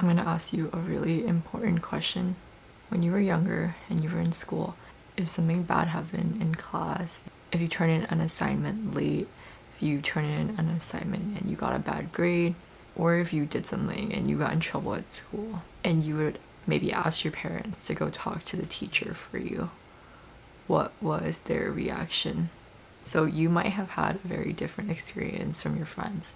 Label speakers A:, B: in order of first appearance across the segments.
A: I'm going to ask you a really important question. When you were younger and you were in school, if something bad happened in class, if you turn in an assignment late, if you turn in an assignment and you got a bad grade, or if you did something and you got in trouble at school, and you would maybe ask your parents to go talk to the teacher for you, what was their reaction? So you might have had a very different experience from your friends.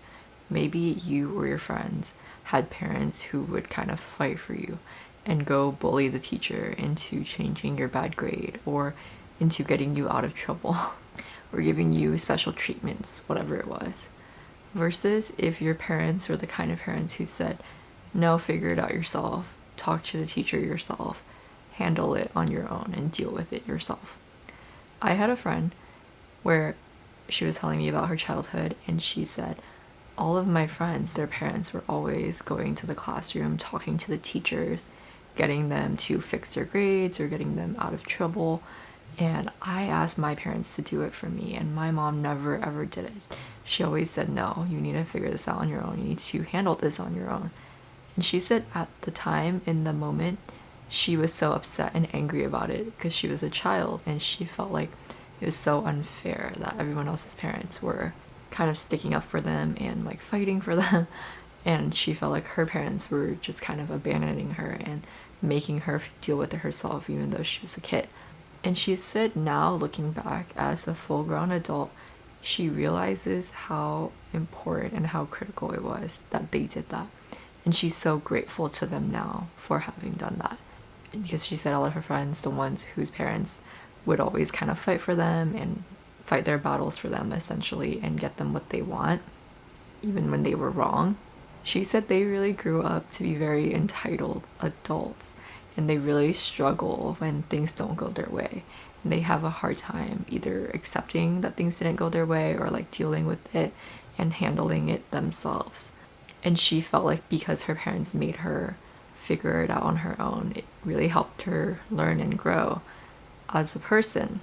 A: Maybe you or your friends had parents who would kind of fight for you and go bully the teacher into changing your bad grade or into getting you out of trouble or giving you special treatments, whatever it was. Versus if your parents were the kind of parents who said, no, figure it out yourself, talk to the teacher yourself, handle it on your own and deal with it yourself. I had a friend where she was telling me about her childhood, and she said all of my friends, their parents were always going to the classroom, talking to the teachers, getting them to fix their grades or getting them out of trouble. And I asked my parents to do it for me, and my mom never ever did it. She always said, no, you need to figure this out on your own. You need to handle this on your own. And she said at the time, in the moment, she was so upset and angry about it because she was a child and she felt like it was so unfair that everyone else's parents were kind of sticking up for them and like fighting for them. And she felt like her parents were just kind of abandoning her and making her deal with it herself, even though she was a kid. And she said now, looking back as a full grown adult, she realizes how important and how critical it was that they did that. And she's so grateful to them now for having done that. Because she said all of her friends, the ones whose parents would always kind of fight for them and fight their battles for them essentially and get them what they want, even when they were wrong. She said they really grew up to be very entitled adults and they really struggle when things don't go their way. And they have a hard time either accepting that things didn't go their way or like dealing with it and handling it themselves. And she felt like because her parents made her figure it out on her own, it really helped her learn and grow as a person.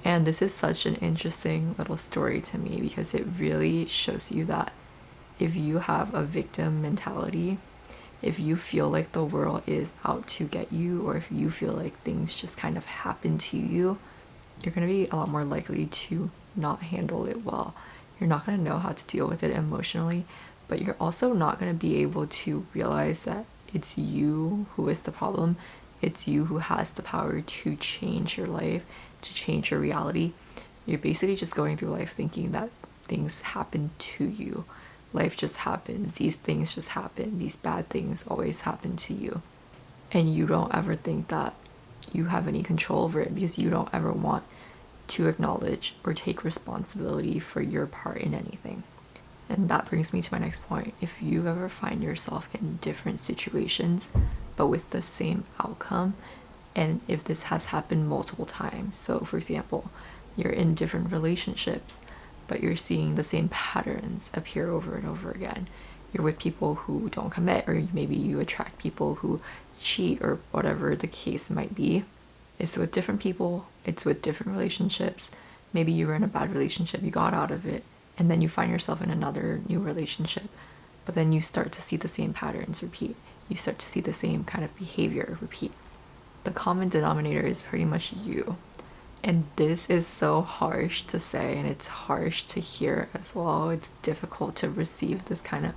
A: And this is such an interesting little story to me because it really shows you that if you have a victim mentality, if you feel like the world is out to get you, or if you feel like things just kind of happen to you, you're going to be a lot more likely to not handle it well. You're not going to know how to deal with it emotionally, but you're also not going to be able to realize that it's you who is the problem. It's you who has the power to change your life, to change your reality. You're basically just going through life thinking that things happen to you. Life just happens. These things just happen. These bad things always happen to you. And you don't ever think that you have any control over it because you don't ever want to acknowledge or take responsibility for your part in anything. And that brings me to my next point. If you ever find yourself in different situations, but with the same outcome, and if this has happened multiple times, so for example, you're in different relationships, but you're seeing the same patterns appear over and over again. You're with people who don't commit, or maybe you attract people who cheat, or whatever the case might be. It's with different people, it's with different relationships. Maybe you were in a bad relationship, you got out of it, and then you find yourself in another new relationship. But then you start to see the same patterns repeat. You start to see the same kind of behavior repeat. The common denominator is pretty much you. And this is so harsh to say, and it's harsh to hear as well. It's difficult to receive this kind of,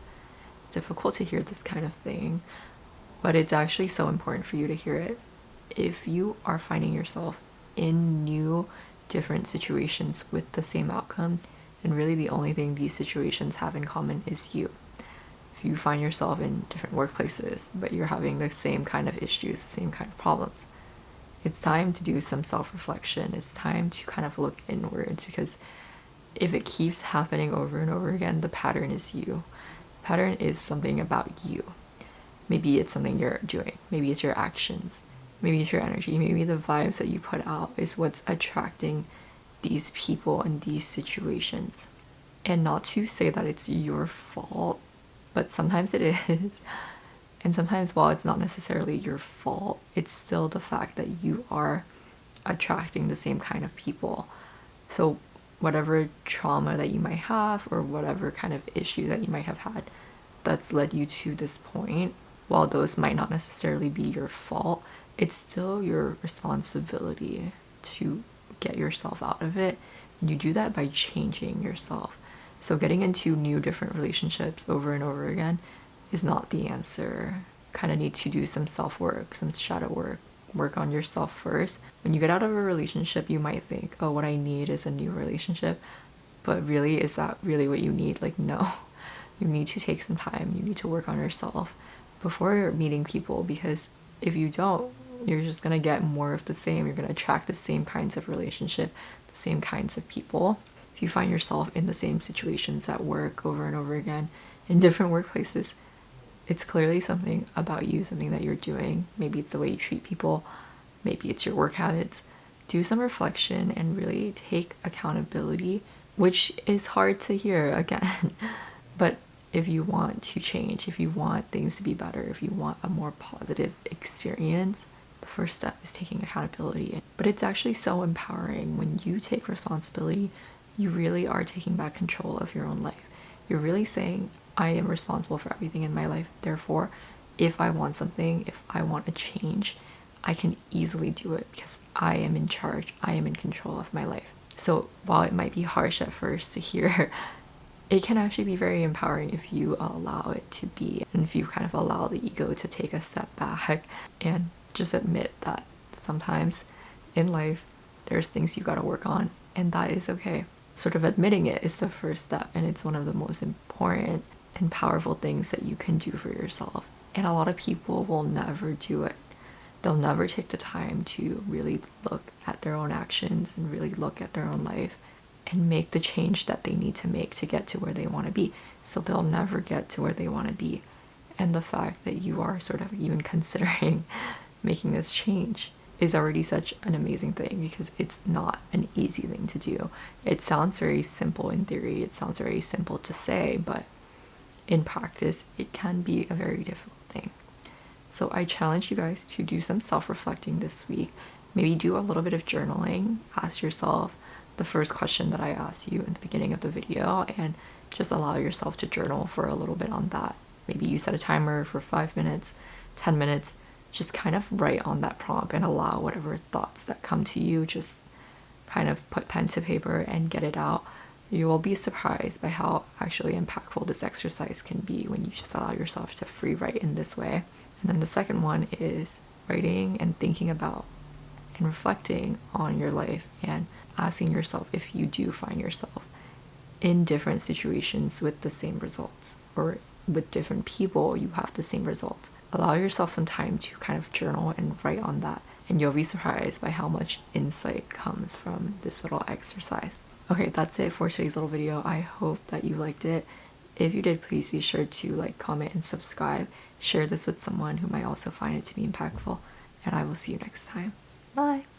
A: it's difficult to hear this kind of thing, but it's actually so important for you to hear it. If you are finding yourself in new, different situations with the same outcomes, and really the only thing these situations have in common is you. If you find yourself in different workplaces, but you're having the same kind of issues, the same kind of problems, it's time to do some self-reflection. It's time to kind of look inwards, because if it keeps happening over and over again, the pattern is you. The pattern is something about you. Maybe it's something you're doing. Maybe it's your actions. Maybe it's your energy. Maybe the vibes that you put out is what's attracting these people and these situations. And not to say that it's your fault, but sometimes it is. And sometimes, while it's not necessarily your fault, it's still the fact that you are attracting the same kind of people. So whatever trauma that you might have, or whatever kind of issue that you might have had that's led you to this point, while those might not necessarily be your fault, it's still your responsibility to get yourself out of it. And you do that by changing yourself. So getting into new different relationships over and over again is not the answer. You kind of need to do some self-work, some shadow work on yourself first. When you get out of a relationship, you might think, oh, what I need is a new relationship. But really, is that really what you need? Like, no. You need to take some time. You need to work on yourself before meeting people, because if you don't, you're just going to get more of the same. You're going to attract the same kinds of relationship, the same kinds of people. If you find yourself in the same situations at work over and over again, in different workplaces, it's clearly something about you, something that you're doing. Maybe it's the way you treat people. Maybe it's your work habits. Do some reflection and really take accountability, which is hard to hear again. But if you want to change, if you want things to be better, if you want a more positive experience, the first step is taking accountability. But it's actually so empowering. When you take responsibility, you really are taking back control of your own life. You're really saying, I am responsible for everything in my life. Therefore, if I want something, if I want a change, I can easily do it because I am in charge. I am in control of my life. So while it might be harsh at first to hear, it can actually be very empowering if you allow it to be, and if you kind of allow the ego to take a step back and just admit that sometimes in life there's things you got to work on, and that is okay. Sort of admitting it is the first step, and it's one of the most important and powerful things that you can do for yourself. And a lot of people will never do it. They'll never take the time to really look at their own actions and really look at their own life and make the change that they need to make to get to where they want to be. So they'll never get to where they want to be. And the fact that you are sort of even considering making this change is already such an amazing thing, because it's not an easy thing to do. It sounds very simple in theory, it sounds very simple to say, but in practice it can be a very difficult thing. So I challenge you guys to do some self-reflecting this week. Maybe do a little bit of journaling. Ask yourself the first question that I asked you in the beginning of the video, and just allow yourself to journal for a little bit on that. Maybe you set a timer for 5 minutes, 10 minutes, just kind of write on that prompt and allow whatever thoughts that come to you, just kind of put pen to paper and get it out. You will be surprised by how actually impactful this exercise can be when you just allow yourself to free write in this way. And then the second one is writing and thinking about and reflecting on your life and asking yourself if you do find yourself in different situations with the same results, or with different people you have the same results. Allow yourself some time to kind of journal and write on that, and you'll be surprised by how much insight comes from this little exercise. Okay, that's it for today's little video. I hope that you liked it. If you did, please be sure to like, comment, and subscribe. Share this with someone who might also find it to be impactful, and I will see you next time. Bye!